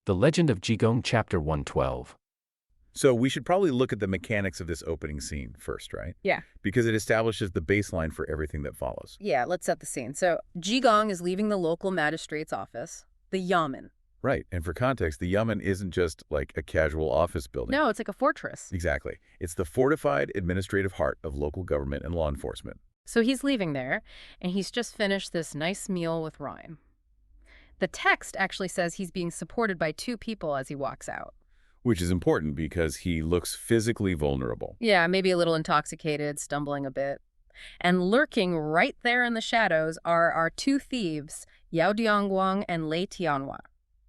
The Legend of Jigong Chapter 112. So we should probably look at the mechanics of this opening scene first, right? Yeah. Because it establishes the baseline for everything that follows. Yeah, let's set the scene. So Jigong is leaving the local magistrate's office, the yamen. Right. And for context, the yamen isn't just like a casual office building. No, it's like a fortress. Exactly. It's the fortified administrative heart of local government and law enforcement. So he's leaving there, and he's just finished this nice meal with Ryan. The text actually says he's being supported by two people as he walks out. Which is important because he looks physically vulnerable. Yeah, maybe a little intoxicated, stumbling a bit. And lurking right there in the shadows are our two thieves, Yao Diangguang and Lei Tianhua.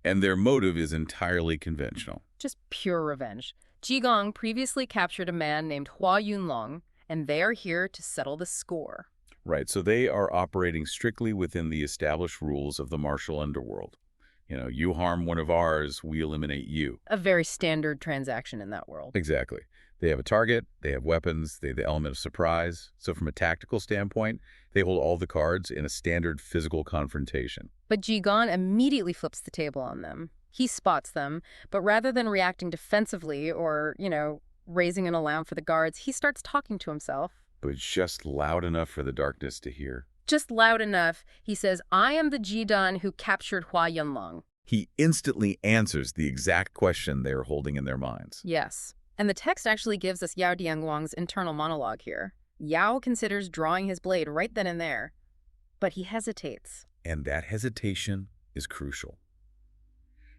And their motive is entirely conventional. Just pure revenge. Jigong previously captured a man named Hua Yunlong, and they are here to settle the score. Right, so they are operating strictly within the established rules of the martial underworld. You know, you harm one of ours, we eliminate you. A very standard transaction in that world. Exactly. They have a target, they have weapons, they have the element of surprise. So from a tactical standpoint, they hold all the cards in a standard physical confrontation. But Jigong immediately flips the table on them. He spots them, but rather than reacting defensively or, raising an alarm for the guards, he starts talking to himself. But just loud enough for the darkness to hear. Just loud enough, he says, "I am the Jidan who captured Hua Yunlong." He instantly answers the exact question they are holding in their minds. Yes. And the text actually gives us Yao Diangguang's internal monologue here. Yao considers drawing his blade right then and there, but he hesitates. And that hesitation is crucial.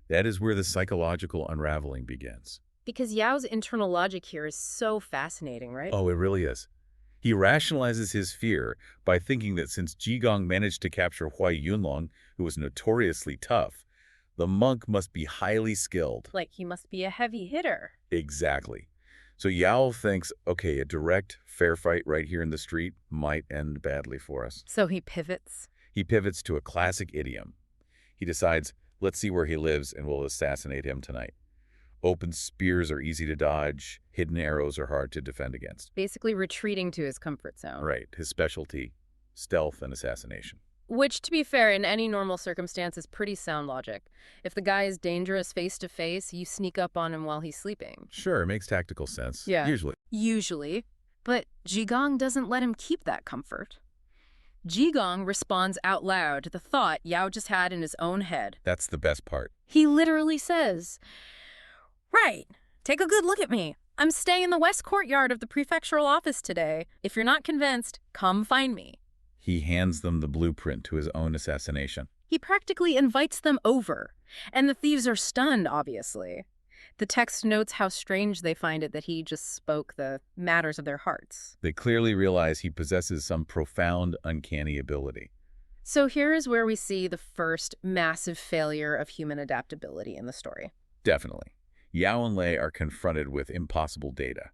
That is where the psychological unraveling begins. Because Yao's internal logic here is so fascinating, right? Oh, it really is. He rationalizes his fear by thinking that since Jigong managed to capture Hua Yunlong, who was notoriously tough, the monk must be highly skilled. Like he must be a heavy hitter. Exactly. So Yao thinks, okay, a direct, fair fight right here in the street might end badly for us. So he pivots. He pivots to a classic idiom. He decides, let's see where he lives and we'll assassinate him tonight. Open spears are easy to dodge. Hidden arrows are hard to defend against. Basically retreating to his comfort zone. Right. His specialty, stealth and assassination. Which, to be fair, in any normal circumstance is pretty sound logic. If the guy is dangerous face-to-face, you sneak up on him while he's sleeping. Sure, it makes tactical sense. Yeah. Usually. But Jigong doesn't let him keep that comfort. Jigong responds out loud to the thought Yao just had in his own head. That's the best part. He literally says, "Right, take a good look at me. I'm staying in the west courtyard of the prefectural office today. If you're not convinced, come find me." He hands them the blueprint to his own assassination. He practically invites them over, and the thieves are stunned, obviously. The text notes how strange they find it that he just spoke the matters of their hearts. They clearly realize he possesses some profound, uncanny ability. So here is where we see the first massive failure of human adaptability in the story. Definitely. Yao and Lei are confronted with impossible data.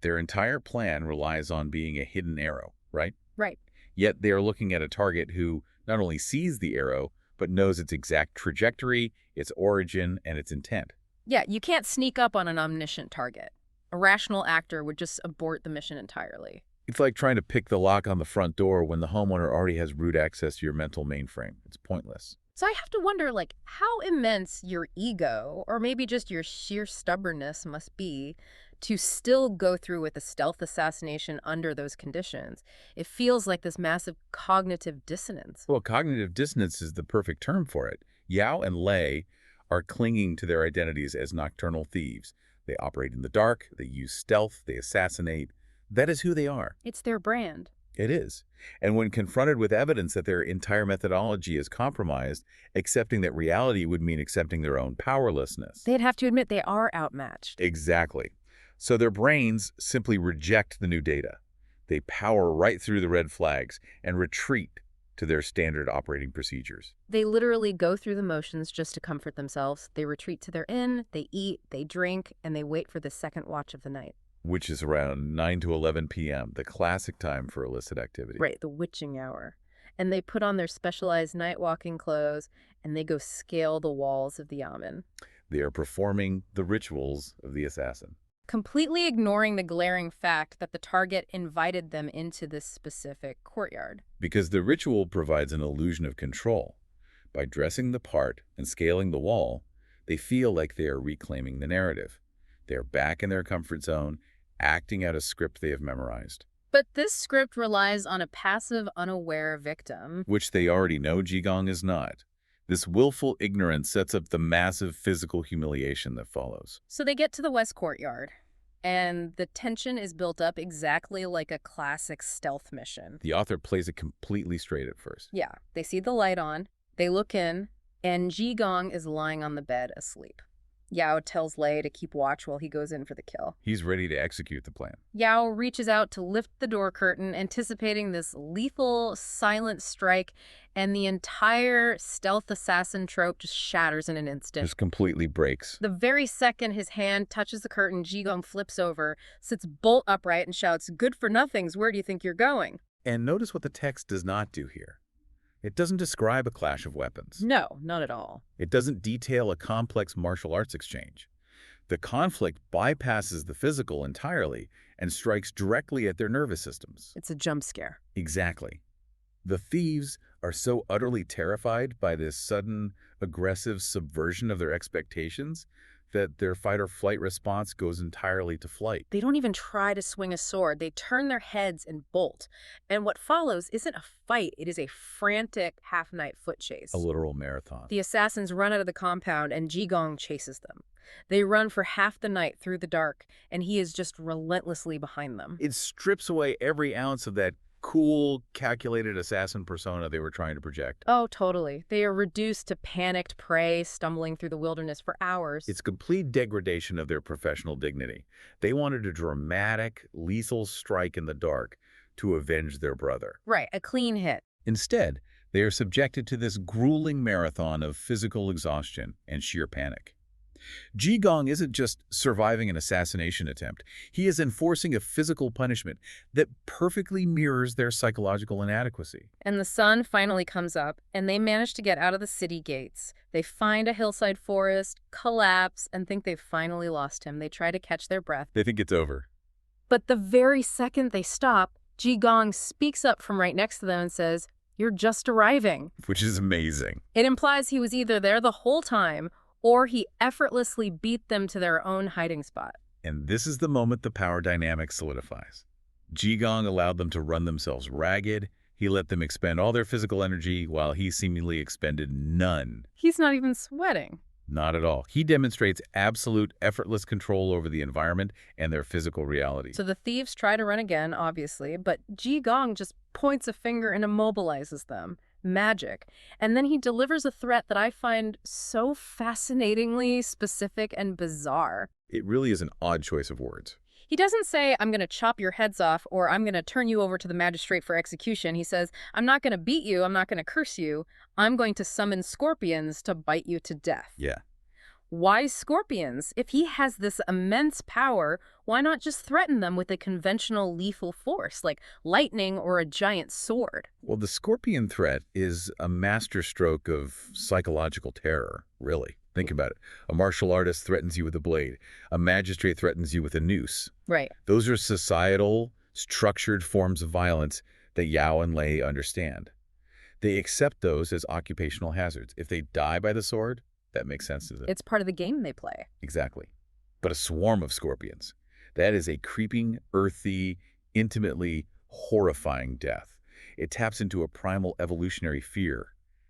Their entire plan relies on being a hidden arrow, right? Right. Yet they are looking at a target who not only sees the arrow, but knows its exact trajectory, its origin, and its intent. Yeah, you can't sneak up on an omniscient target. A rational actor would just abort the mission entirely. It's like trying to pick the lock on the front door when the homeowner already has root access to your mental mainframe. It's pointless. So I have to wonder, how immense your ego, or maybe just your sheer stubbornness must be to still go through with a stealth assassination under those conditions. It feels like this massive cognitive dissonance. Well, cognitive dissonance is the perfect term for it. Yao and Lei are clinging to their identities as nocturnal thieves. They operate in the dark, they use stealth, they assassinate. That is who they are. It's their brand. It is. And when confronted with evidence that their entire methodology is compromised, accepting that reality would mean accepting their own powerlessness. They'd have to admit they are outmatched. Exactly. So their brains simply reject the new data. They power right through the red flags and retreat to their standard operating procedures. They literally go through the motions just to comfort themselves. They retreat to their inn, they eat, they drink, and they wait for the second watch of the night. Which is around 9 to 11 p.m., the classic time for illicit activity. Right, the witching hour. And they put on their specialized night walking clothes, and they go scale the walls of the yamen. They are performing the rituals of the assassin. Completely ignoring the glaring fact that the target invited them into this specific courtyard. Because the ritual provides an illusion of control. By dressing the part and scaling the wall, They feel like they are reclaiming the narrative. They are back in their comfort zone, acting out a script they have memorized. But this script relies on a passive, unaware victim. Which they already know Jigong is not. This willful ignorance sets up the massive physical humiliation that follows. So they get to the West Courtyard, and the tension is built up exactly like a classic stealth mission. The author plays it completely straight at first. Yeah, they see the light on, they look in, and Jigong is lying on the bed asleep. Yao tells Lei to keep watch while he goes in for the kill. He's ready to execute the plan. Yao reaches out to lift the door curtain, anticipating this lethal, silent strike, and the entire stealth assassin trope just shatters in an instant. Just completely breaks. The very second his hand touches the curtain, Jigong flips over, sits bolt upright, and shouts, "Good for nothings, where do you think you're going?" And notice what the text does not do here. It doesn't describe a clash of weapons. No, not at all. It doesn't detail a complex martial arts exchange. The conflict bypasses the physical entirely and strikes directly at their nervous systems. It's a jump scare. Exactly. The thieves are so utterly terrified by this sudden, aggressive subversion of their expectations that their fight-or-flight response goes entirely to flight. They don't even try to swing a sword. They turn their heads and bolt. And what follows isn't a fight. It is a frantic half-night foot chase. A literal marathon. The assassins run out of the compound, and Jigong chases them. They run for half the night through the dark, and he is just relentlessly behind them. It strips away every ounce of that cool, calculated assassin persona they were trying to project. Oh, totally. They are reduced to panicked prey stumbling through the wilderness for hours. It's complete degradation of their professional dignity. They wanted a dramatic, lethal strike in the dark to avenge their brother. Right, a clean hit. Instead, they are subjected to this grueling marathon of physical exhaustion and sheer panic. Jigong isn't just surviving an assassination attempt. He is enforcing a physical punishment that perfectly mirrors their psychological inadequacy. And the sun finally comes up, and they manage to get out of the city gates. They find a hillside forest, collapse, and think they've finally lost him. They try to catch their breath. They think it's over. But the very second they stop, Jigong speaks up from right next to them and says, "You're just arriving." Which is amazing. It implies he was either there the whole time, or he effortlessly beat them to their own hiding spot. And this is the moment the power dynamic solidifies. Jigong allowed them to run themselves ragged. He let them expend all their physical energy while he seemingly expended none. He's not even sweating. Not at all. He demonstrates absolute effortless control over the environment and their physical reality. So the thieves try to run again, obviously, but Jigong just points a finger and immobilizes them. Magic. And then he delivers a threat that I find so fascinatingly specific and bizarre. It really is an odd choice of words. He doesn't say, "I'm going to chop your heads off," or "I'm going to turn you over to the magistrate for execution." He says, "I'm not going to beat you, I'm not going to curse you, I'm going to summon scorpions to bite you to death." Yeah. Why scorpions? If he has this immense power, why not just threaten them with a conventional lethal force, like lightning or a giant sword? Well, the scorpion threat is a masterstroke of psychological terror, really. Think about it. A martial artist threatens you with a blade. A magistrate threatens you with a noose. Right. Those are societal, structured forms of violence that Yao and Lei understand. They accept those as occupational hazards. If they die by the sword, that makes sense to them. It's part of the game they play. Exactly. But a swarm of scorpions, that is a creeping, earthy, intimately horrifying death. It taps into a primal evolutionary fear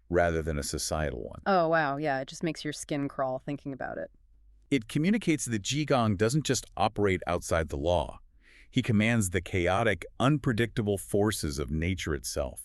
rather than a societal one. Oh, wow. Yeah, it just makes your skin crawl thinking about it. It communicates that Jigong doesn't just operate outside the law. He commands the chaotic, unpredictable forces of nature itself.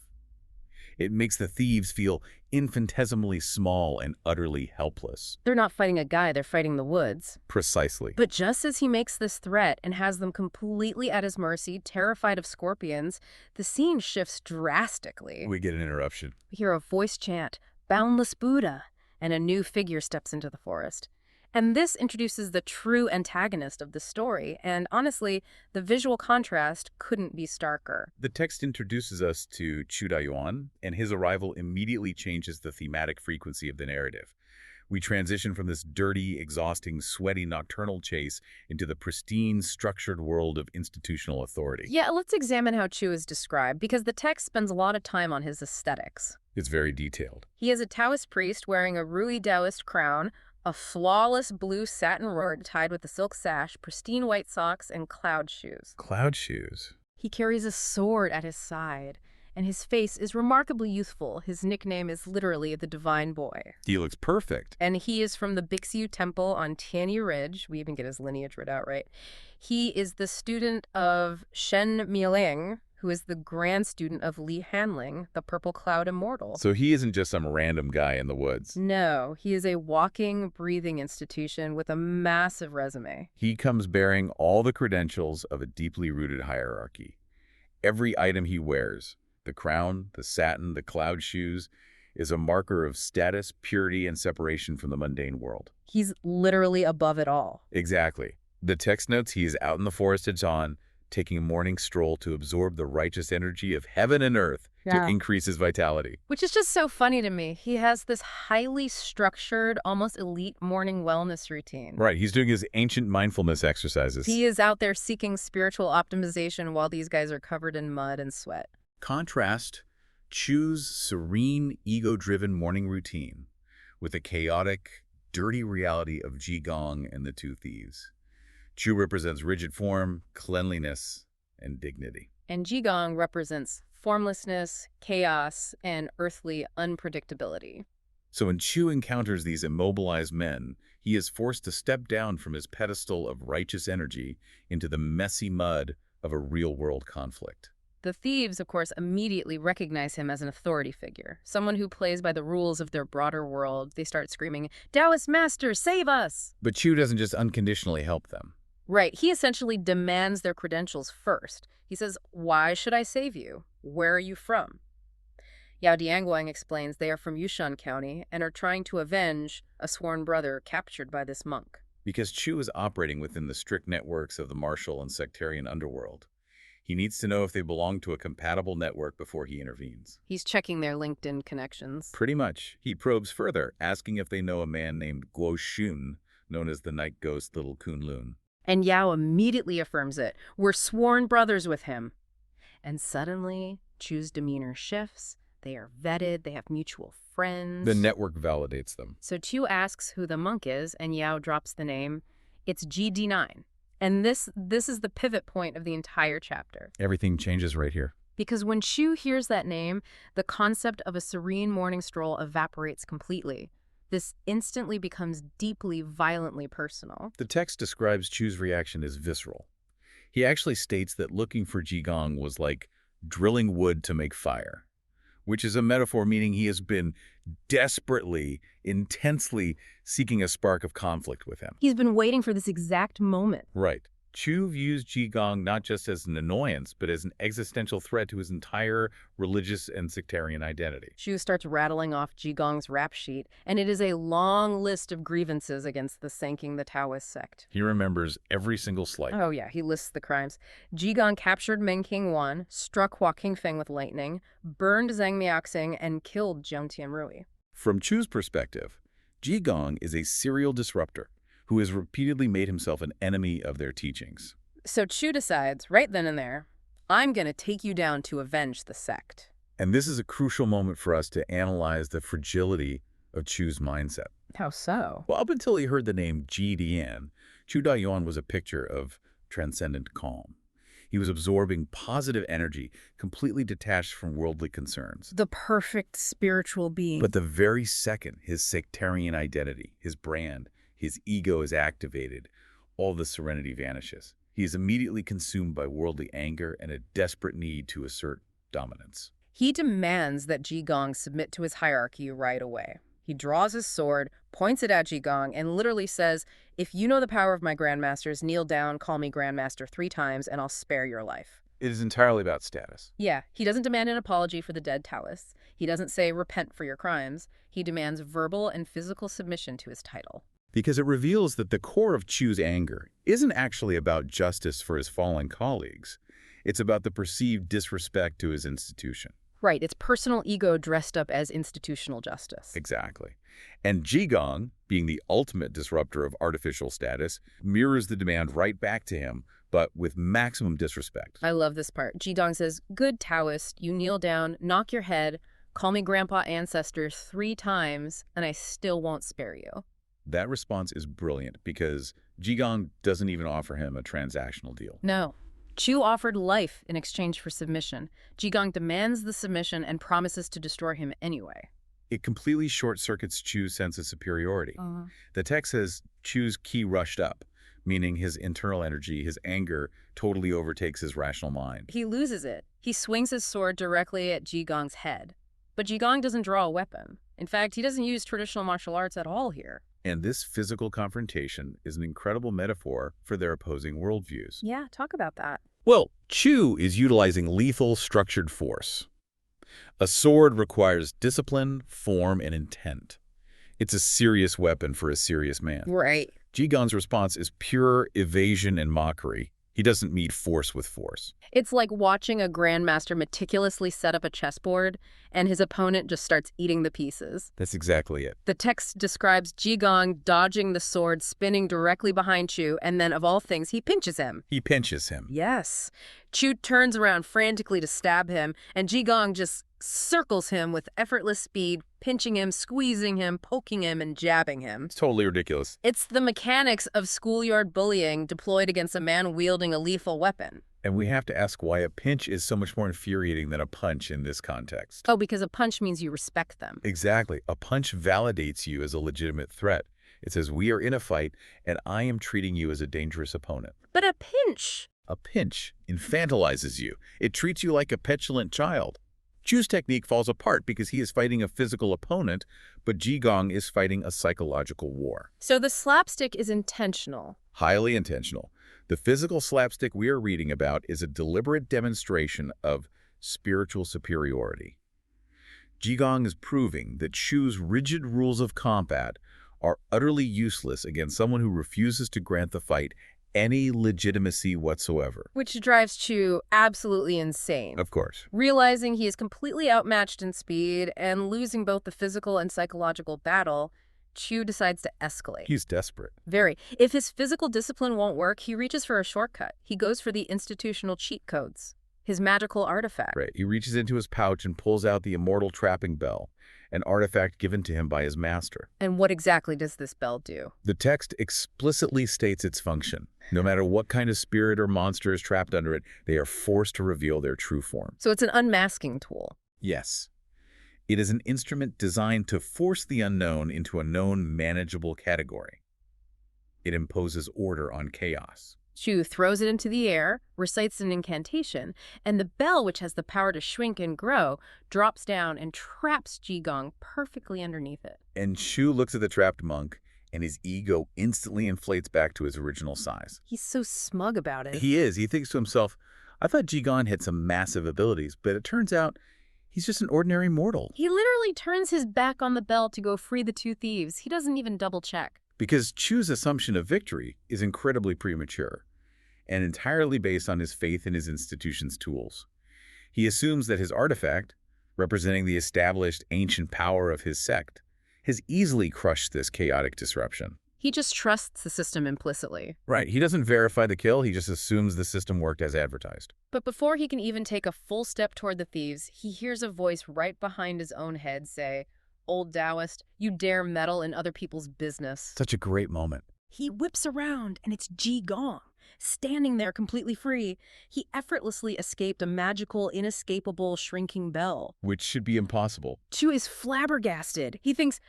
It makes the thieves feel infinitesimally small and utterly helpless. They're not fighting a guy, they're fighting the woods. Precisely. But just as he makes this threat and has them completely at his mercy, terrified of scorpions, the scene shifts drastically. We get an interruption. We hear a voice chant, "Boundless Buddha," and a new figure steps into the forest. And this introduces the true antagonist of the story, and honestly, the visual contrast couldn't be starker. The text introduces us to Chu Dayuan, and his arrival immediately changes the thematic frequency of the narrative. We transition from this dirty, exhausting, sweaty nocturnal chase into the pristine, structured world of institutional authority. Yeah, let's examine how Chu is described, because the text spends a lot of time on his aesthetics. It's very detailed. He is a Taoist priest wearing a Rui Daoist crown, A flawless blue satin robe tied with a silk sash, pristine white socks, and cloud shoes. Cloud shoes. He carries a sword at his side, and his face is remarkably youthful. His nickname is literally the Divine Boy. He looks perfect. And he is from the Bixu Temple on Tianyi Ridge. We even get his lineage read out, right? He is the student of Shen Mialing, who is the grand student of Li Hanling, the Purple Cloud Immortal. So he isn't just some random guy in the woods. No, he is a walking, breathing institution with a massive resume. He comes bearing all the credentials of a deeply rooted hierarchy. Every item he wears, the crown, the satin, the cloud shoes, is a marker of status, purity, and separation from the mundane world. He's literally above it all. Exactly. The text notes he is out in the forest at dawn, taking a morning stroll to absorb the righteous energy of heaven and earth to increase his vitality. Which is just so funny to me. He has this highly structured, almost elite morning wellness routine. Right, he's doing his ancient mindfulness exercises. He is out there seeking spiritual optimization while these guys are covered in mud and sweat. Contrast Chu's serene, ego-driven morning routine with the chaotic, dirty reality of Jigong and the two thieves. Chu represents rigid form, cleanliness, and dignity. And Jigong represents formlessness, chaos, and earthly unpredictability. So when Chu encounters these immobilized men, he is forced to step down from his pedestal of righteous energy into the messy mud of a real-world conflict. The thieves, of course, immediately recognize him as an authority figure, someone who plays by the rules of their broader world. They start screaming, "Daoist master, save us!" But Chu doesn't just unconditionally help them. Right. He essentially demands their credentials first. He says, "Why should I save you? Where are you from?" Yao Dianguang explains they are from Yushan County and are trying to avenge a sworn brother captured by this monk. Because Chu is operating within the strict networks of the martial and sectarian underworld, he needs to know if they belong to a compatible network before he intervenes. He's checking their LinkedIn connections. Pretty much. He probes further, asking if they know a man named Guo Shun, known as the night ghost Little Kunlun. And Yao immediately affirms it. We're sworn brothers with him. And suddenly, Chu's demeanor shifts. They are vetted. They have mutual friends. The network validates them. So Chu asks who the monk is, and Yao drops the name. It's GD9. And this is the pivot point of the entire chapter. Everything changes right here. Because when Chu hears that name, the concept of a serene morning stroll evaporates completely. This instantly becomes deeply, violently personal. The text describes Chu's reaction as visceral. He actually states that looking for Jigong was like drilling wood to make fire, which is a metaphor meaning he has been desperately, intensely seeking a spark of conflict with him. He's been waiting for this exact moment. Right. Chu views Jigong not just as an annoyance, but as an existential threat to his entire religious and sectarian identity. Chu starts rattling off Jigong's rap sheet, and it is a long list of grievances against the Sanking the Taoist sect. He remembers every single slight. Oh yeah, he lists the crimes. Jigong captured Meng Qingwan, struck Hua Qingfeng with lightning, burned Zhang Miaxing, and killed Jiang Tianrui. From Chu's perspective, Jigong is a serial disruptor who has repeatedly made himself an enemy of their teachings. So Chu decides, right then and there, I'm going to take you down to avenge the sect. And this is a crucial moment for us to analyze the fragility of Chu's mindset. How so? Well, up until he heard the name Ji Dian, Chu Dayuan was a picture of transcendent calm. He was absorbing positive energy, completely detached from worldly concerns. The perfect spiritual being. But the very second his sectarian identity, his brand, his ego is activated, all the serenity vanishes. He is immediately consumed by worldly anger and a desperate need to assert dominance. He demands that Jigong submit to his hierarchy right away. He draws his sword, points it at Jigong, and literally says, "If you know the power of my grandmasters, kneel down, call me grandmaster 3 times, and I'll spare your life." It is entirely about status. Yeah, he doesn't demand an apology for the dead Taoists. He doesn't say, "Repent for your crimes." He demands verbal and physical submission to his title. Because it reveals that the core of Chu's anger isn't actually about justice for his fallen colleagues. It's about the perceived disrespect to his institution. Right, it's personal ego dressed up as institutional justice. Exactly. And Jigong, being the ultimate disruptor of artificial status, mirrors the demand right back to him, but with maximum disrespect. I love this part. Jigong says, "Good Taoist, you kneel down, knock your head, call me grandpa ancestors 3 times, and I still won't spare you." That response is brilliant because Jigong doesn't even offer him a transactional deal. No. Chu offered life in exchange for submission. Jigong demands the submission and promises to destroy him anyway. It completely short-circuits Chu's sense of superiority. The text says Chu's ki rushed up, meaning his internal energy, his anger, totally overtakes his rational mind. He loses it. He swings his sword directly at Jigong's head. But Jigong doesn't draw a weapon. In fact, he doesn't use traditional martial arts at all here. And this physical confrontation is an incredible metaphor for their opposing worldviews. Yeah, talk about that. Well, Chu is utilizing lethal, structured force. A sword requires discipline, form, and intent. It's a serious weapon for a serious man. Right. Jigong's response is pure evasion and mockery. He doesn't meet force with force. It's like watching a grandmaster meticulously set up a chessboard, and his opponent just starts eating the pieces. That's exactly it. The text describes Jigong dodging the sword, spinning directly behind Chu, and then, of all things, he pinches him. He pinches him. Yes. Chu turns around frantically to stab him, and Jigong just circles him with effortless speed, pinching him, squeezing him, poking him, and jabbing him. It's totally ridiculous. It's the mechanics of schoolyard bullying deployed against a man wielding a lethal weapon. And we have to ask why a pinch is so much more infuriating than a punch in this context. Oh, because a punch means you respect them. Exactly. A punch validates you as a legitimate threat. It says, we are in a fight, and I am treating you as a dangerous opponent. But a pinch! A pinch infantilizes you. It treats you like a petulant child. Chu's technique falls apart because he is fighting a physical opponent, but Jigong is fighting a psychological war. So the slapstick is intentional. Highly intentional. The physical slapstick we are reading about is a deliberate demonstration of spiritual superiority. Jigong is proving that Chu's rigid rules of combat are utterly useless against someone who refuses to grant the fight any legitimacy whatsoever. Which drives Chu absolutely insane. Of course. Realizing he is completely outmatched in speed and losing both the physical and psychological battle, Chu decides to escalate. He's desperate. Very. If his physical discipline won't work, he reaches for a shortcut. He goes for the institutional cheat codes, his magical artifact. Right. He reaches into his pouch and pulls out the immortal trapping bell, an artifact given to him by his master. And what exactly does this bell do? The text explicitly states its function. No matter what kind of spirit or monster is trapped under it, they are forced to reveal their true form. So it's an unmasking tool. Yes. It is an instrument designed to force the unknown into a known manageable category. It imposes order on chaos. Chu throws it into the air, recites an incantation, and the bell, which has the power to shrink and grow, drops down and traps Jigong perfectly underneath it. And Chu looks at the trapped monk, and his ego instantly inflates back to his original size. He's so smug about it. He is. He thinks to himself, I thought Jigong had some massive abilities, but it turns out he's just an ordinary mortal. He literally turns his back on the bell to go free the two thieves. He doesn't even double check. Because Chu's assumption of victory is incredibly premature and entirely based on his faith in his institution's tools. He assumes that his artifact, representing the established ancient power of his sect, has easily crushed this chaotic disruption. He just trusts the system implicitly. Right. He doesn't verify the kill. He just assumes the system worked as advertised. But before he can even take a full step toward the thieves, he hears a voice right behind his own head say, "Old Daoist, you dare meddle in other people's business." Such a great moment. He whips around, and it's Jigong, standing there completely free. He effortlessly escaped a magical, inescapable, shrinking bell. Which should be impossible. Chu is flabbergasted. He thinks,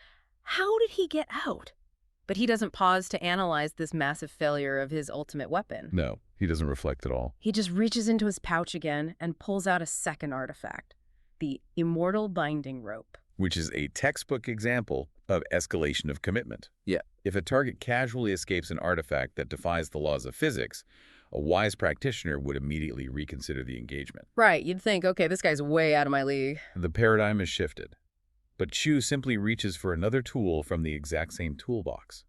how did he get out? But he doesn't pause to analyze this massive failure of his ultimate weapon. No, he doesn't reflect at all. He just reaches into his pouch again and pulls out a second artifact, the immortal binding rope. Which is a textbook example of escalation of commitment. Yeah. If a target casually escapes an artifact that defies the laws of physics, a wise practitioner would immediately reconsider the engagement. Right, you'd think, okay, this guy's way out of my league. The paradigm is shifted. But Chu simply reaches for another tool from the exact same toolbox.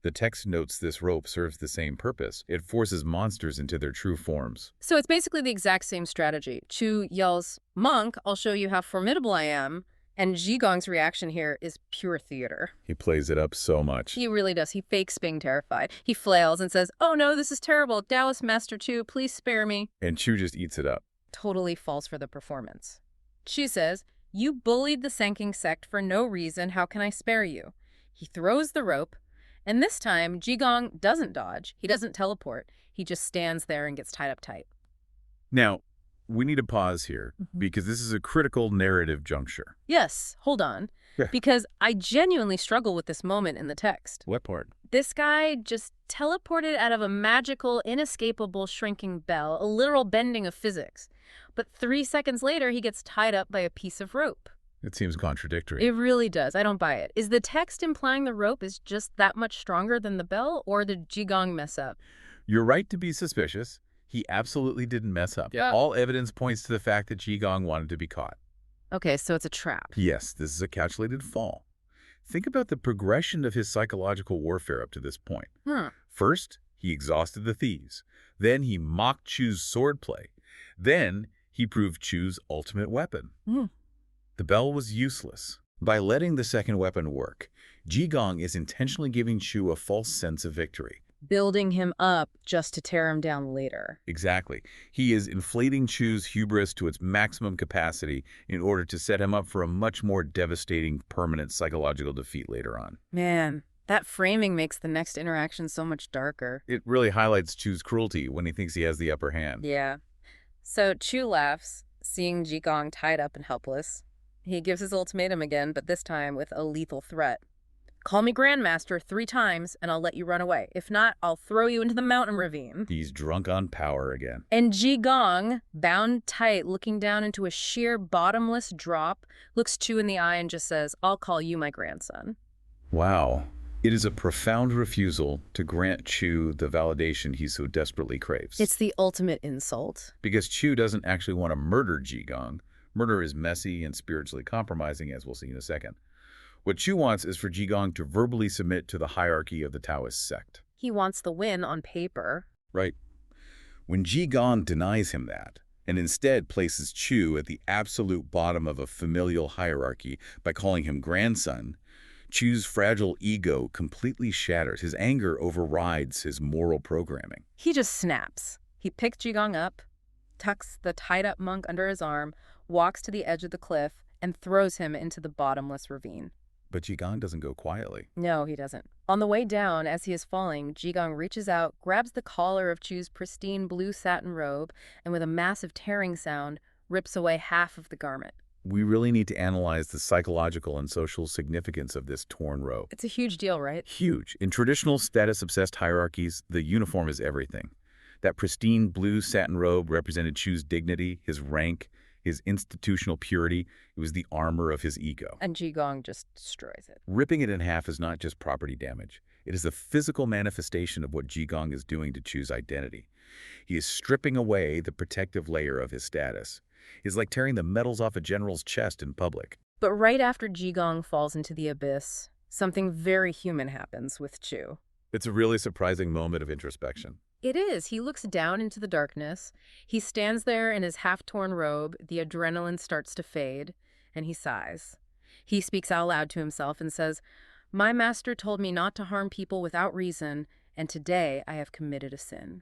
The text notes this rope serves the same purpose. It forces monsters into their true forms. So it's basically the exact same strategy. Chu yells, "Monk, I'll show you how formidable I am." And Jigong's reaction here is pure theater. He plays it up so much. He really does. He fakes being terrified. He flails and says, "Oh no, this is terrible. Daoist Master Chu, please spare me." And Chu just eats it up. Totally falls for the performance. Chu says, "You bullied the Sanking sect for no reason. How can I spare you?" He throws the rope, And this time, Jigong doesn't dodge. He doesn't teleport. He just stands there and gets tied up tight. Now, we need to pause here Mhm. because this is a critical narrative juncture. Yes, hold on. Yeah. Because I genuinely struggle with this moment in the text. What part? This guy just teleported out of a magical, inescapable shrinking bell, a literal bending of physics. But 3 seconds later, he gets tied up by a piece of rope. It seems contradictory. It really does. I don't buy it. Is the text implying the rope is just that much stronger than the bell, or did Jigong mess up? You're right to be suspicious. He absolutely didn't mess up. Yeah. All evidence points to the fact that Jigong wanted to be caught. Okay, so it's a trap. Yes, this is a calculated fall. Think about the progression of his psychological warfare up to this point. First, he exhausted the thieves. Then he mocked Chu's swordplay. Then he proved Chu's ultimate weapon. The bell was useless. By letting the second weapon work, Jigong is intentionally giving Chu a false sense of victory. Building him up just to tear him down later. Exactly. He is inflating Chu's hubris to its maximum capacity in order to set him up for a much more devastating, permanent psychological defeat later on. Man, that framing makes the next interaction so much darker. It really highlights Chu's cruelty when he thinks he has the upper hand. Yeah. So Chu laughs, seeing Jigong tied up and helpless. He gives his ultimatum again, but this time with a lethal threat. Call me Grandmaster 3 times, and I'll let you run away. If not, I'll throw you into the mountain ravine. He's drunk on power again. And Jigong, bound tight, looking down into a sheer bottomless drop, looks Chu in the eye and just says, I'll call you my grandson. Wow. It is a profound refusal to grant Chu the validation he so desperately craves. It's the ultimate insult. Because Chu doesn't actually want to murder Jigong. Murder is messy and spiritually compromising, as we'll see in a second. What Chu wants is for Jigong to verbally submit to the hierarchy of the Daoist sect. He wants the win on paper. Right. When Jigong denies him that, and instead places Chu at the absolute bottom of a familial hierarchy by calling him grandson, Chu's fragile ego completely shatters. His anger overrides his moral programming. He just snaps. He picks Jigong up, tucks the tied-up monk under his arm, walks to the edge of the cliff, and throws him into the bottomless ravine. But Jigong doesn't go quietly. No, he doesn't. On the way down, as he is falling, Jigong reaches out, grabs the collar of Chu's pristine blue satin robe, and with a massive tearing sound, rips away half of the garment. We really need to analyze the psychological and social significance of this torn robe. It's a huge deal, right? Huge. In traditional status-obsessed hierarchies, the uniform is everything. That pristine blue satin robe represented Chu's dignity, his rank, his institutional purity. It was the armor of his ego. And Jigong just destroys it. Ripping it in half is not just property damage. It is the physical manifestation of what Jigong is doing to Chu's identity. He is stripping away the protective layer of his status. It's like tearing the medals off a general's chest in public. But right after Jigong falls into the abyss, something very human happens with Chu. It's a really surprising moment of introspection. It is. He looks down into the darkness. He stands there in his half-torn robe. The adrenaline starts to fade, and he sighs. He speaks out loud to himself and says, My master told me not to harm people without reason, and today I have committed a sin.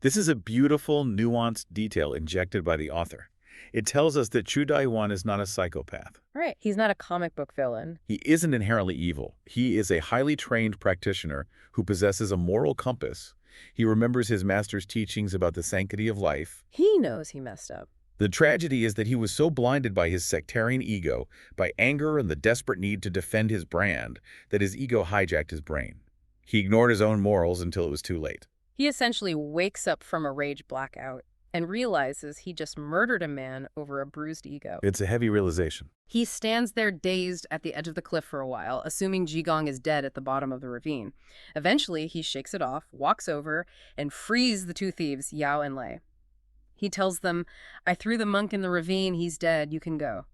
This is a beautiful, nuanced detail injected by the author. It tells us that Chu Daiyuan is not a psychopath. Right. He's not a comic book villain. He isn't inherently evil. He is a highly trained practitioner who possesses a moral compass. He remembers his master's teachings about the sanctity of life. He knows he messed up. The tragedy is that he was so blinded by his sectarian ego, by anger and the desperate need to defend his brand, that his ego hijacked his brain. He ignored his own morals until it was too late. He essentially wakes up from a rage blackout and realizes he just murdered a man over a bruised ego. It's a heavy realization. He stands there dazed at the edge of the cliff for a while, assuming Jigong is dead at the bottom of the ravine. Eventually, he shakes it off, walks over, and frees the 2 thieves, Yao and Lei. He tells them, I threw the monk in the ravine, he's dead, you can go.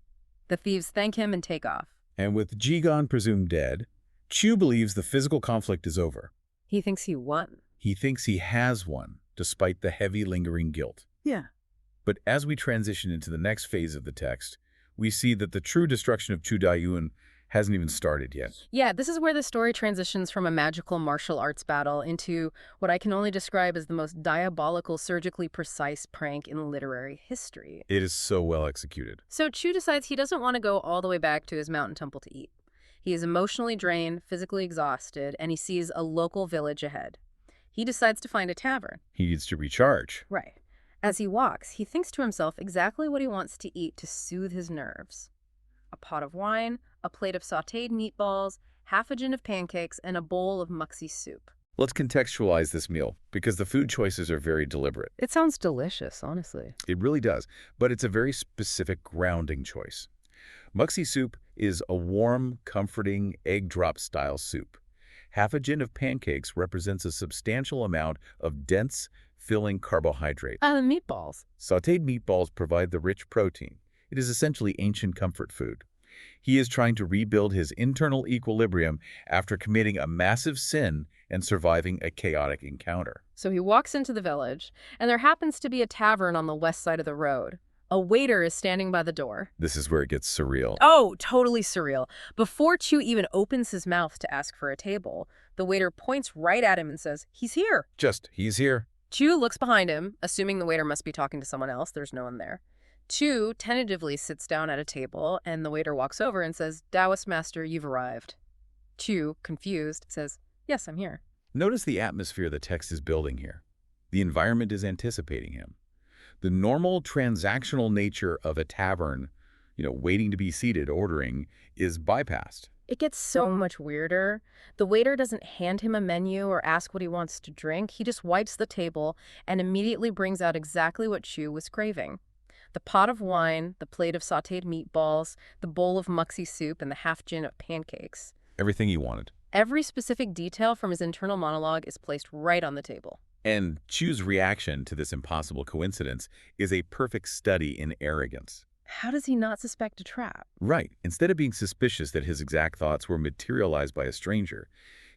The thieves thank him and take off. And with Jigong presumed dead, Chu believes the physical conflict is over. He thinks he won. He thinks he has won, despite the heavy lingering guilt. Yeah. But as we transition into the next phase of the text, we see that the true destruction of Chu Daiyuan hasn't even started yet. Yeah, this is where the story transitions from a magical martial arts battle into what I can only describe as the most diabolical, surgically precise prank in literary history. It is so well executed. So Chu decides he doesn't want to go all the way back to his mountain temple to eat. He is emotionally drained, physically exhausted, and he sees a local village ahead. He decides to find a tavern. He needs to recharge. Right. As he walks, he thinks to himself exactly what he wants to eat to soothe his nerves. A pot of wine, a plate of sautéed meatballs, half a gin of pancakes, and a bowl of muxy soup. Let's contextualize this meal, because the food choices are very deliberate. It sounds delicious, honestly. It really does, but it's a very specific grounding choice. Muxy soup is a warm, comforting, egg drop-style soup. Half a gin of pancakes represents a substantial amount of dense, filling carbohydrate. The meatballs. Sautéed meatballs provide the rich protein. It is essentially ancient comfort food. He is trying to rebuild his internal equilibrium after committing a massive sin and surviving a chaotic encounter. So he walks into the village, and there happens to be a tavern on the west side of the road. A waiter is standing by the door. This is where it gets surreal. Oh, totally surreal. Before Chu even opens his mouth to ask for a table, the waiter points right at him and says, "He's here." He's here. Chu looks behind him, assuming the waiter must be talking to someone else. There's no one there. Chu tentatively sits down at a table, and the waiter walks over and says, "Daoist master, you've arrived." Chu, confused, says, "Yes, I'm here." Notice the atmosphere the text is building here. The environment is anticipating him. The normal transactional nature of a tavern, waiting to be seated, ordering, is bypassed. It gets so much weirder. The waiter doesn't hand him a menu or ask what he wants to drink. He just wipes the table and immediately brings out exactly what Chu was craving. The pot of wine, the plate of sautéed meatballs, the bowl of muxy soup, and the half gin of pancakes. Everything he wanted. Every specific detail from his internal monologue is placed right on the table. And Chu's reaction to this impossible coincidence is a perfect study in arrogance. How does he not suspect a trap? Right. Instead of being suspicious that his exact thoughts were materialized by a stranger,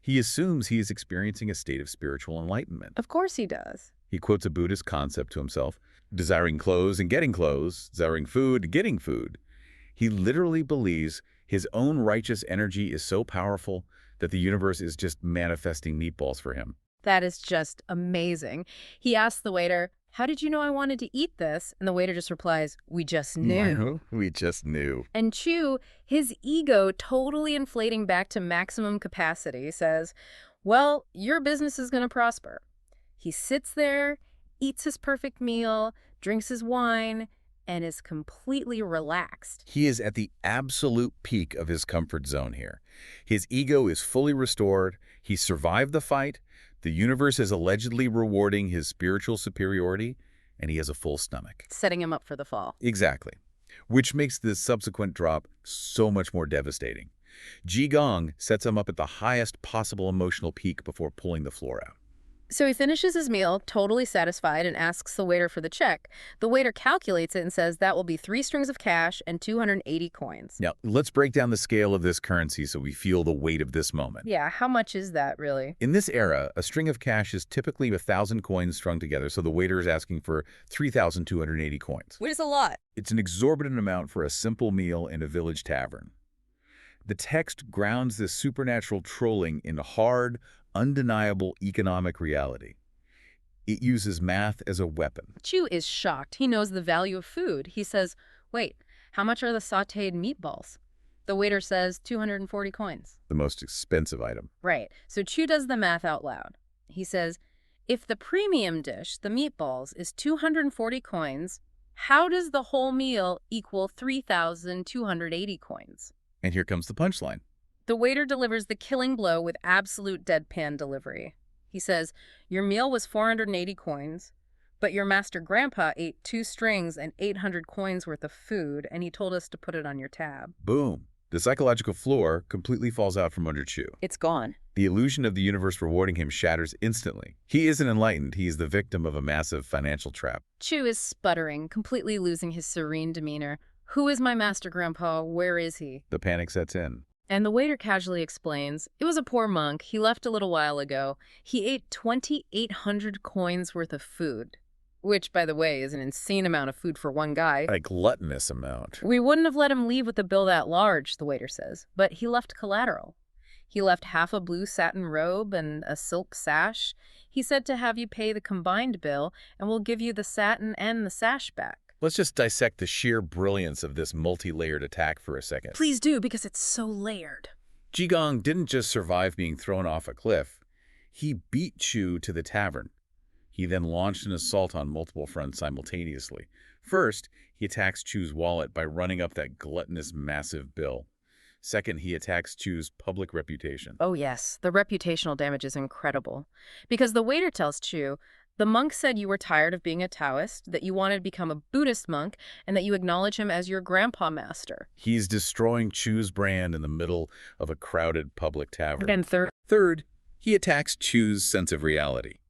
he assumes he is experiencing a state of spiritual enlightenment. Of course he does. He quotes a Buddhist concept to himself, desiring clothes and getting clothes, desiring food and getting food. He literally believes his own righteous energy is so powerful that the universe is just manifesting meatballs for him. That is just amazing. He asks the waiter, "How did you know I wanted to eat this?" And the waiter just replies, "We just knew." We just knew. And Chu, his ego totally inflating back to maximum capacity, says, "Well, your business is going to prosper." He sits there, eats his perfect meal, drinks his wine, and is completely relaxed. He is at the absolute peak of his comfort zone here. His ego is fully restored. He survived the fight. The universe is allegedly rewarding his spiritual superiority, and he has a full stomach. Setting him up for the fall. Exactly. Which makes this subsequent drop so much more devastating. Jigong sets him up at the highest possible emotional peak before pulling the floor out. So he finishes his meal, totally satisfied, and asks the waiter for the check. The waiter calculates it and says that will be 3 strings of cash and 280 coins. Now, let's break down the scale of this currency so we feel the weight of this moment. Yeah, how much is that, really? In this era, a string of cash is typically 1,000 coins strung together, so the waiter is asking for 3,280 coins. Which is a lot. It's an exorbitant amount for a simple meal in a village tavern. The text grounds this supernatural trolling in hard, undeniable economic reality. It uses math as a weapon. Chu is shocked. He knows the value of food. He says, "Wait, how much are the sautéed meatballs?" The waiter says 240 coins. The most expensive item. Right. So Chu does the math out loud. He says, if the premium dish, the meatballs, is 240 coins, how does the whole meal equal 3,280 coins? And here comes the punchline. The waiter delivers the killing blow with absolute deadpan delivery. He says, your meal was 480 coins, but your master grandpa ate 2 strings and 800 coins worth of food, and he told us to put it on your tab. Boom. The psychological floor completely falls out from under Chu. It's gone. The illusion of the universe rewarding him shatters instantly. He isn't enlightened. He is the victim of a massive financial trap. Chu is sputtering, completely losing his serene demeanor. Who is my master grandpa? Where is he? The panic sets in. And the waiter casually explains, it was a poor monk. He left a little while ago. He ate 2,800 coins worth of food, which, by the way, is an insane amount of food for one guy. A gluttonous amount. We wouldn't have let him leave with a bill that large, the waiter says, but he left collateral. He left half a blue satin robe and a silk sash. He said to have you pay the combined bill, and we'll give you the satin and the sash back. Let's just dissect the sheer brilliance of this multi-layered attack for a second. Please do, because it's so layered. Jigong didn't just survive being thrown off a cliff. He beat Chu to the tavern. He then launched an assault on multiple fronts simultaneously. First, he attacks Chu's wallet by running up that gluttonous massive bill. Second, he attacks Chu's public reputation. Oh yes, the reputational damage is incredible. Because the waiter tells Chu, the monk said you were tired of being a Taoist, that you wanted to become a Buddhist monk, and that you acknowledge him as your grandpa master. He's destroying Chu's brand in the middle of a crowded public tavern. And Third, he attacks Chu's sense of reality.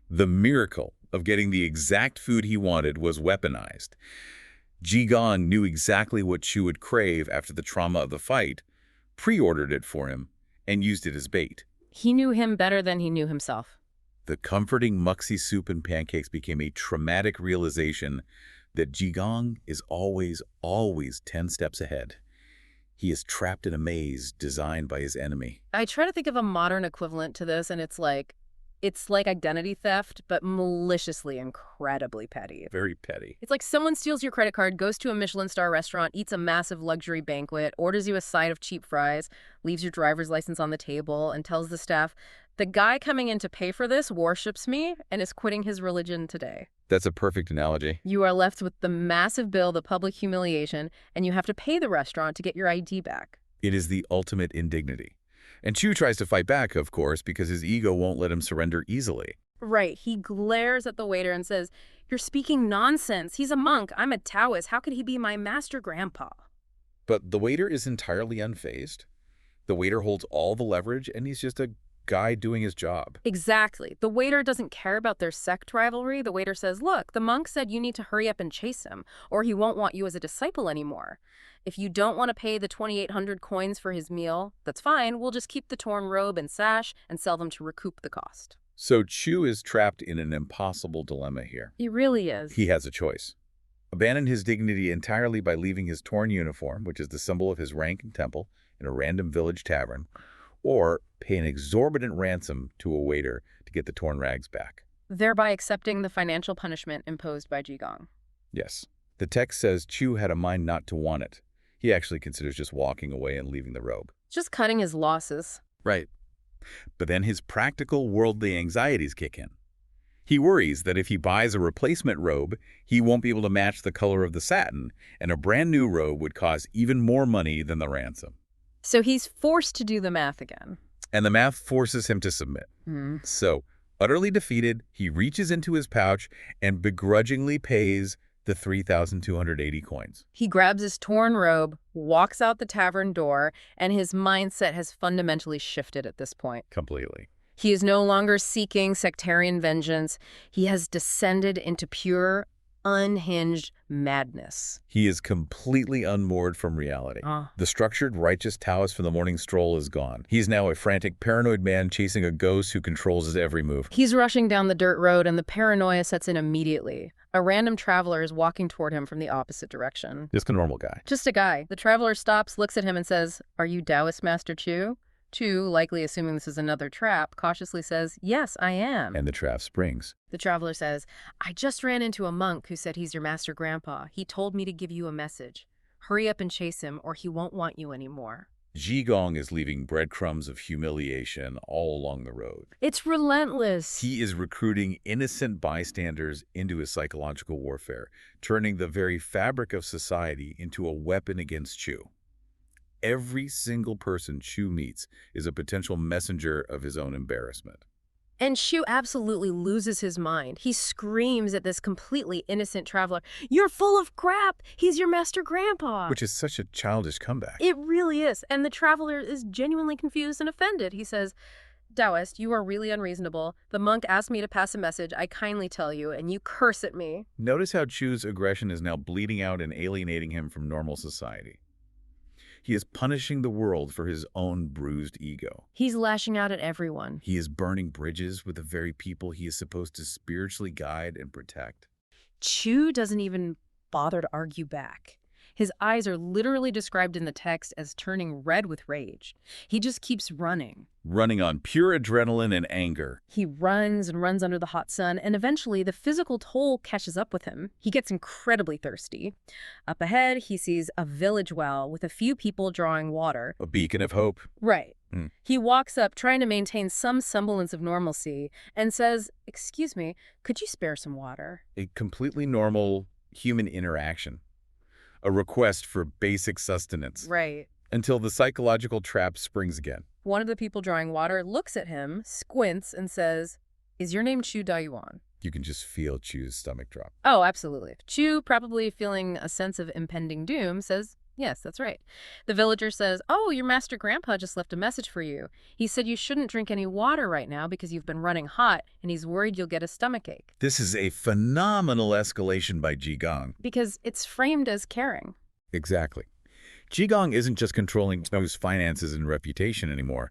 The miracle of getting the exact food he wanted was weaponized. Jigong knew exactly what Chu would crave after the trauma of the fight, pre-ordered it for him, and used it as bait. he knew him better than he knew himself. The comforting muxy soup and pancakes became a traumatic realization that Jigong is always 10 steps ahead. He is trapped in a maze designed by his enemy. I try to think of a modern equivalent to this, and it's like identity theft, but maliciously incredibly petty. Very petty. It's like someone steals your credit card, goes to a Michelin star restaurant, eats a massive luxury banquet, orders you a side of cheap fries, leaves your driver's license on the table, and tells the staff, the guy coming in to pay for this worships me and is quitting his religion today. That's a perfect analogy. You are left with the massive bill, the public humiliation, and you have to pay the restaurant to get your ID back. It is the ultimate indignity. And Chu tries to fight back, of course, because his ego won't let him surrender easily. Right. He glares at the waiter and says, you're speaking nonsense. He's a monk. I'm a Taoist. How could he be my master grandpa? But the waiter is entirely unfazed. The waiter holds all the leverage, and he's just a guy doing his job. Exactly. The waiter doesn't care about their sect rivalry. The waiter says, look, the monk said you need to hurry up and chase him, or he won't want you as a disciple anymore. If you don't want to pay the 2,800 coins for his meal, that's fine. We'll just keep the torn robe and sash and sell them to recoup the cost. So Chu is trapped in an impossible dilemma here. He really is. He has a choice. Abandon his dignity entirely by leaving his torn uniform, which is the symbol of his rank and temple, in a random village tavern, or pay an exorbitant ransom to a waiter to get the torn rags back. Thereby accepting the financial punishment imposed by Jigong. Yes. The text says Chu had a mind not to want it. He actually considers just walking away and leaving the robe. Just cutting his losses. Right. But then his practical worldly anxieties kick in. He worries that if he buys a replacement robe, he won't be able to match the color of the satin, and a brand new robe would cost even more money than the ransom. So he's forced to do the math again. And the math forces him to submit. So, utterly defeated, he reaches into his pouch and begrudgingly pays the 3,280 coins. He grabs his torn robe, walks out the tavern door, and his mindset has fundamentally shifted at this point. Completely. He is no longer seeking sectarian vengeance. He has descended into pure, unhinged madness. He is completely unmoored from reality. The structured, righteous Taoist from the morning stroll is gone. He is now a frantic, paranoid man chasing a ghost who controls his every move. He's rushing down the dirt road, and the paranoia sets in immediately. A random traveler is walking toward him from the opposite direction. Just a normal guy. Just a guy. The traveler stops, looks at him, and says, "Are you Daoist Master Chu?" Chu, likely assuming this is another trap, cautiously says, "Yes, I am." And the trap springs. The traveler says, "I just ran into a monk who said he's your master grandpa. He told me to give you a message. Hurry up and chase him, or he won't want you anymore." Jigong is leaving breadcrumbs of humiliation all along the road. It's relentless. He is recruiting innocent bystanders into his psychological warfare, turning the very fabric of society into a weapon against Chu. Every single person Chu meets is a potential messenger of his own embarrassment. And Chu absolutely loses his mind. He screams at this completely innocent traveler, "You're full of crap! He's your master grandpa!" Which is such a childish comeback. It really is. And the traveler is genuinely confused and offended. He says, "Daoist, you are really unreasonable. The monk asked me to pass a message. I kindly tell you, and you curse at me." Notice how Chu's aggression is now bleeding out and alienating him from normal society. He is punishing the world for his own bruised ego. He's lashing out at everyone. He is burning bridges with the very people he is supposed to spiritually guide and protect. Chu doesn't even bother to argue back. His eyes are literally described in the text as turning red with rage. He just keeps running. Running on pure adrenaline and anger. He runs and runs under the hot sun, and eventually the physical toll catches up with him. He gets incredibly thirsty. Up ahead, he sees a village well with a few people drawing water. A beacon of hope. Right. Hmm. He walks up, trying to maintain some semblance of normalcy, and says, "Excuse me, could you spare some water?" A completely normal human interaction. A request for basic sustenance. Right. Until the psychological trap springs again. One of the people drawing water looks at him, squints, and says, "Is your name Chu Dayuan?" You can just feel Chu's stomach drop. Oh, absolutely. Chu, probably feeling a sense of impending doom, says, "Yes, that's right." The villager says, "Oh, your master grandpa just left a message for you. He said you shouldn't drink any water right now because you've been running hot, and he's worried you'll get a stomachache." This is a phenomenal escalation by Jigong. Because it's framed as caring. Exactly. Jigong isn't just controlling Chu's finances and reputation anymore.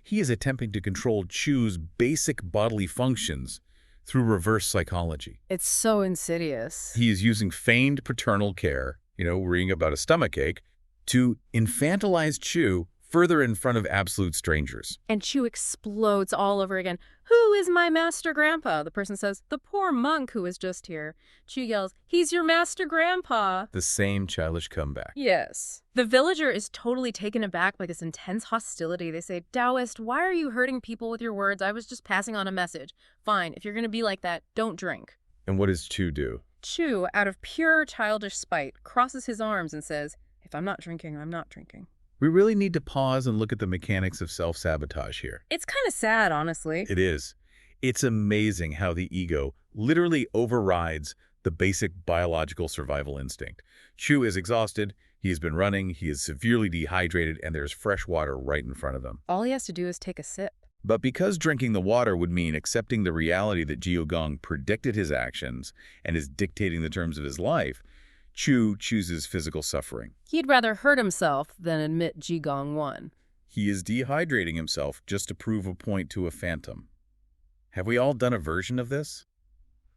He is attempting to control Chu's basic bodily functions through reverse psychology. It's so insidious. He is using feigned paternal care, worrying about a stomachache, to infantilize Chu further in front of absolute strangers. And Chu explodes all over again. "Who is my master grandpa?" The person says, "The poor monk who was just here." Chu yells, "He's your master grandpa." The same childish comeback. Yes. The villager is totally taken aback by this intense hostility. They say, "Daoist, why are you hurting people with your words? I was just passing on a message. Fine, if you're going to be like that, don't drink." And what does Chu do? Chu, out of pure childish spite, crosses his arms and says, "If I'm not drinking, I'm not drinking." We really need to pause and look at the mechanics of self-sabotage here. It's kind of sad, honestly. It is. It's amazing how the ego literally overrides the basic biological survival instinct. Chu is exhausted, he has been running, he is severely dehydrated, and there's fresh water right in front of him. All he has to do is take a sip. But because drinking the water would mean accepting the reality that Jigong predicted his actions and is dictating the terms of his life, Chu chooses physical suffering. He'd rather hurt himself than admit Jigong won. He is dehydrating himself just to prove a point to a phantom. Have we all done a version of this?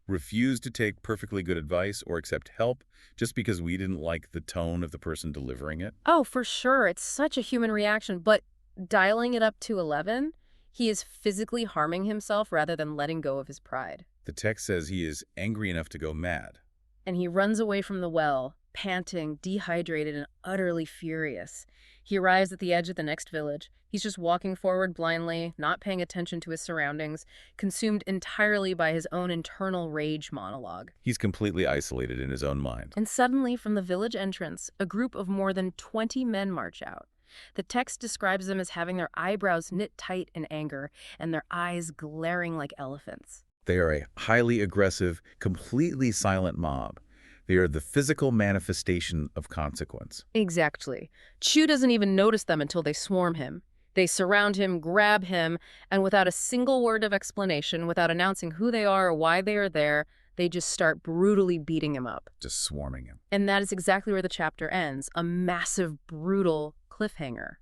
Refused to take perfectly good advice or accept help just because we didn't like the tone of the person delivering it? Oh, for sure. It's such a human reaction. But dialing it up to 11, he is physically harming himself rather than letting go of his pride. The text says he is angry enough to go mad. And he runs away from the well, panting, dehydrated, and utterly furious. He arrives at the edge of the next village. He's just walking forward blindly, not paying attention to his surroundings, consumed entirely by his own internal rage monologue. He's completely isolated in his own mind. And suddenly, from the village entrance, a group of more than 20 men march out. The text describes them as having their eyebrows knit tight in anger and their eyes glaring like elephants. They are a highly aggressive, completely silent mob. They are the physical manifestation of consequence. Exactly. Chu doesn't even notice them until they swarm him. They surround him, grab him, and without a single word of explanation, without announcing who they are or why they are there, they just start brutally beating him up. Just swarming him. And that is exactly where the chapter ends, a massive, brutal cliffhanger.